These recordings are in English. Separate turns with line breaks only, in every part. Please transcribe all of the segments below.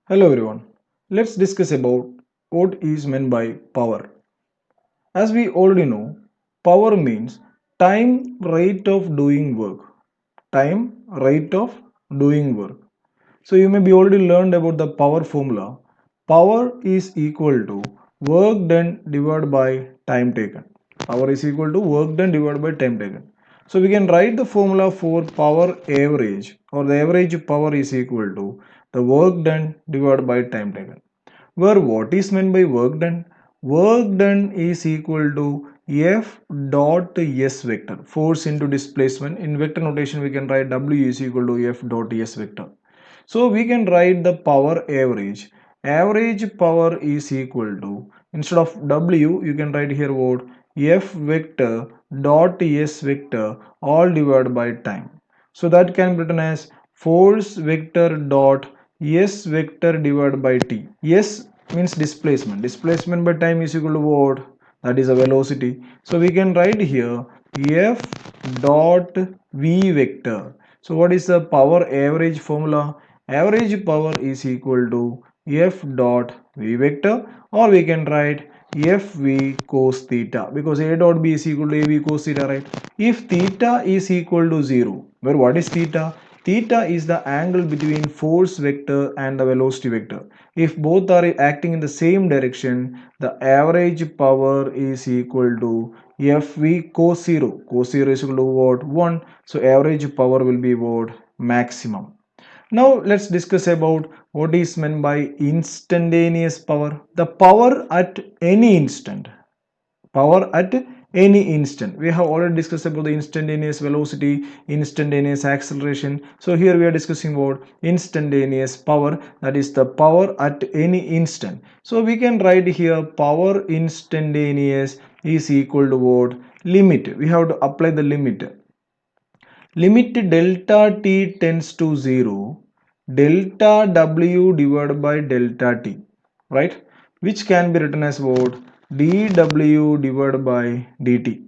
Hello everyone. Let's discuss about what is meant by power. As we already know, power means time rate of doing work. Time rate of doing work. So you may be already learned about the power formula. Power is equal to work done divided by time taken. Power is equal to work done divided by time taken. So we can write the formula for power average, or the average power is equal to the work done divided by time taken. Where what is meant by work done? Work done is equal to F dot S vector, force into displacement. In vector notation we can write W is equal to F dot S vector. So we can write the power average. Average power is equal to, instead of W, you can write here what? F vector dot S vector all divided by time. So that can be written as force vector dot S vector divided by T. S means displacement. Displacement by time is equal to what? That is a velocity. So we can write here F dot V vector. So what is the power average formula? Average power is equal to F dot V vector, or we can write FV cos theta, because A dot B is equal to AV cos theta, right? If theta is equal to 0, where what is theta? Theta is the angle between force vector and the velocity vector. If both are acting in the same direction, the average power is equal to Fv cos 0. Cos 0 is equal to what? 1. So average power will be what? Maximum. Now let's discuss about what is meant by instantaneous power. The power at any instant. Power at any instant. We have already discussed about the instantaneous velocity, instantaneous acceleration. So here we are discussing about instantaneous power, that is the power at any instant. So we can write here power instantaneous is equal to what? Limit. We have to apply the limit. Limit delta t tends to 0, delta w divided by delta t, right? Which can be written as what? dw divided by dt.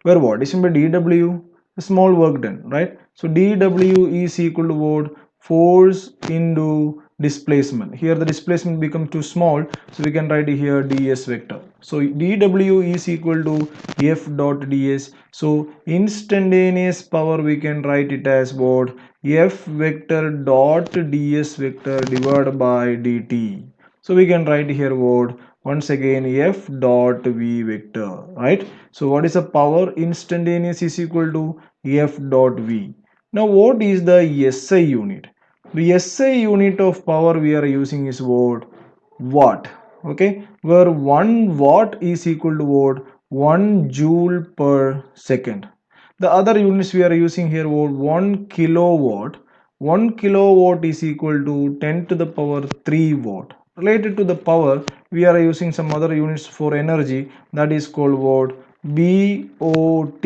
Where what is meant by dw? A small work done, right? So dw is equal to what? Force into displacement. Here the displacement becomes too small, so we can write here ds vector. So dw is equal to f dot ds. So instantaneous power we can write it as what? F vector dot ds vector divided by dt. So we can write here what? Once again f dot v vector, right? So what is the power instantaneous is equal to f dot v. Now what is the SI unit? The SI unit of power we are using is what? Watt. Okay, where 1 watt is equal to what? 1 joule per second. The other units we are using here what? 1 kilowatt. 1 kilowatt is equal to 10 to the power 3 watt. Related to the power, we are using some other units for energy, that is called what? BOT,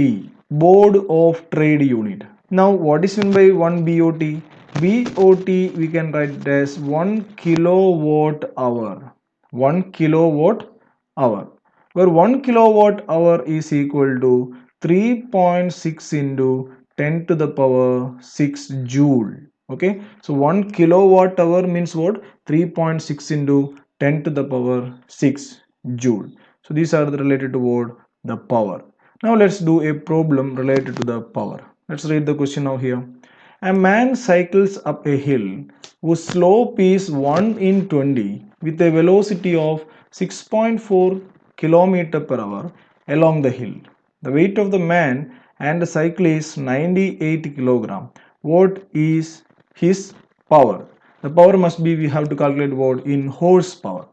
Board of Trade Unit. Now what is meant by 1 BOT? BOT we can write it as 1 kilowatt hour. 1 kilowatt hour. Where 1 kilowatt hour is equal to 3.6 into 10 to the power 6 joule. Okay, so 1 kilowatt hour means what? 3.6 into 10 to the power 6 joule. So these are the related to what? The power. Now let's do a problem related to the power. Let's read the question now here. A man cycles up a hill whose slope is 1 in 20 with a velocity of 6.4 km per hour along the hill. The weight of the man and the cycle is 98 kg. What is his power? The power must be, we have to calculate what? In horsepower.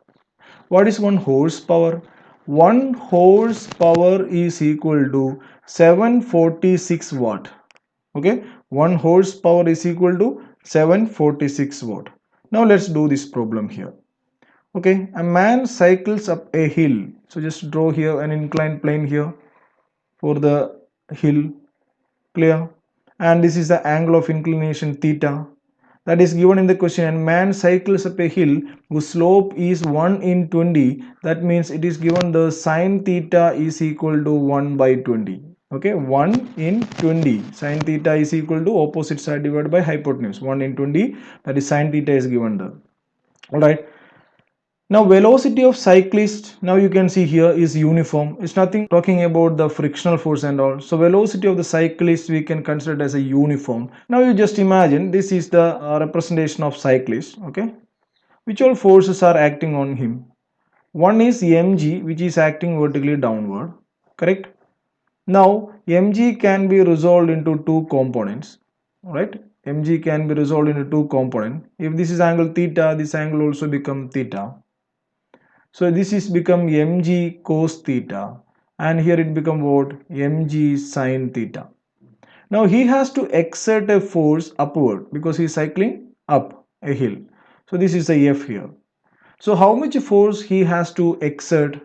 What is 1 horsepower? 1 horsepower is equal to 746 watt. Okay, 1 horsepower is equal to 746 watt. Now let's do this problem here. Okay, a man cycles up a hill. So just draw here an inclined plane here for the hill. Clear? And this is the angle of inclination theta that is given in the question. And man cycles up a hill whose slope is 1 in 20. That means it is given the sine theta is equal to 1 by 20. Okay, 1 in 20. Sine theta is equal to opposite side divided by hypotenuse. 1 in 20, that is sine theta is given there. All right. Now velocity of cyclist, now you can see here, is uniform. It's nothing talking about the frictional force and all. So velocity of the cyclist we can consider it as a uniform. Now you just imagine this is the representation of cyclist. Okay, which all forces are acting on him? One is mg, which is acting vertically downward, correct? Now mg can be resolved into two components, right? Mg can be resolved into two components. If this is angle theta, this angle also become theta. So this is become mg cos theta, and here it become what? Mg sin theta. Now he has to exert a force upward because he is cycling up a hill. So this is a F here. So how much force he has to exert?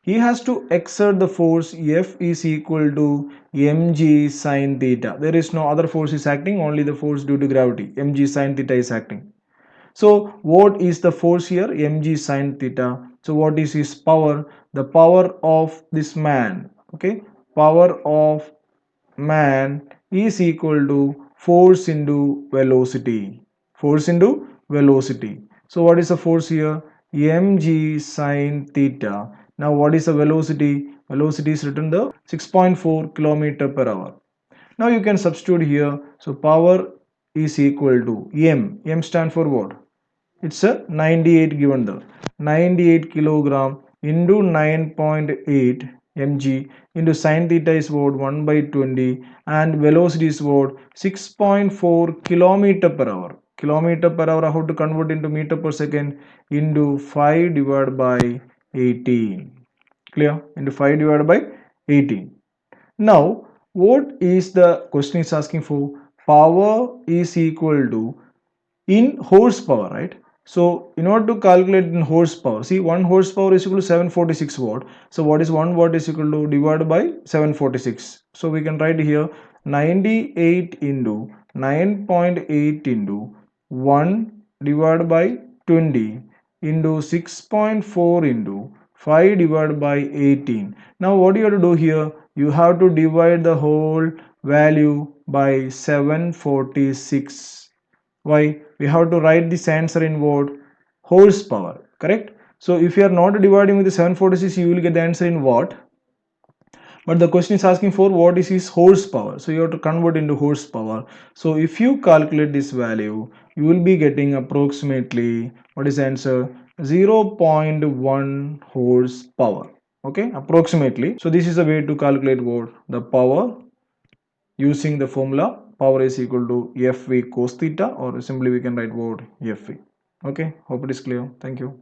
He has to exert the force F is equal to mg sin theta. There is no other force is acting, only the force due to gravity. Mg sin theta is acting. So what is the force here? Mg sin theta. So what is his power? The power of this man, okay, power of man is equal to force into velocity. Force into velocity. So what is the force here? Mg sin theta. Now what is the velocity? Velocity is written the 6.4 kilometer per hour. Now you can substitute here. So power is equal to m. M stand for what? It's a 98 given there. 98 kilogram into 9.8 mg into sin theta is what? 1 by 20, and velocity is what? 6.4 kilometer per hour. Kilometer per hour, how to convert into meter per second? Into 5 divided by 18. Clear? Into 5 divided by 18. Now, what is the question is asking for? Power is equal to in horsepower, right? So in order to calculate in horsepower, see, 1 horsepower is equal to 746 watt. So what is 1 watt is equal to divided by 746? So we can write here 98 into 9.8 into 1 divided by 20 into 6.4 into 5 divided by 18. Now what you have to do here? You have to divide the whole value by 746. Why? We have to write this answer in what? Horsepower, correct? So if you are not dividing with the 746, you will get the answer in watt. But the question is asking for what is his horsepower. So you have to convert into horsepower. So if you calculate this value, you will be getting approximately, what is the answer? 0.1 horsepower. Okay, approximately. So this is a way to calculate what? The power using the formula power is equal to Fv cos theta, or simply we can write what? Fv. Okay, hope it is clear. Thank you.